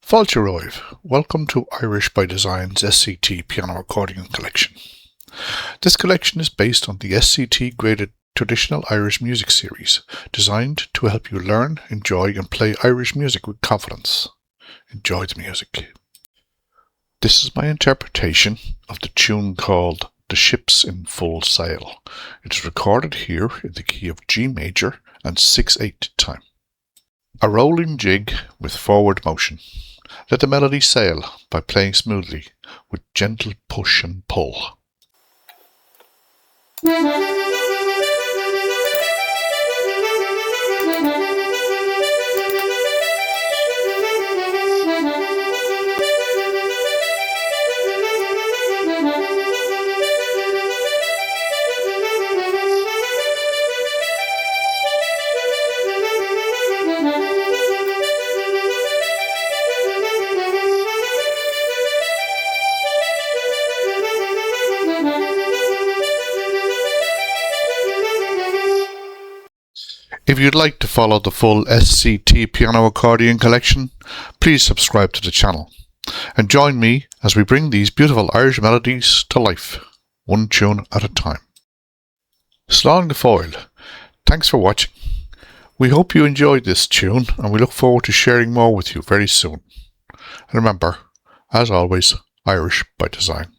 Fáilte welcome to Irish by Design's SCT piano accordion collection. This collection is based on the SCT graded Traditional Irish Music series, designed to help you learn, enjoy and play Irish music with confidence. Enjoy the music. This is my interpretation of the tune called The Ship's in Full Sail. It's recorded here in the key of G major and 6/8 time. A rolling jig with forward motion. Let the melody sail by playing smoothly with gentle push and pull. If you'd like to follow the full SCT piano accordion collection, please subscribe to the channel and join me as we bring these beautiful Irish melodies to life, one tune at a time. Slán go fóill. Thanks for watching. We hope you enjoyed this tune and we look forward to sharing more with you very soon. And remember, as always, Irish by design.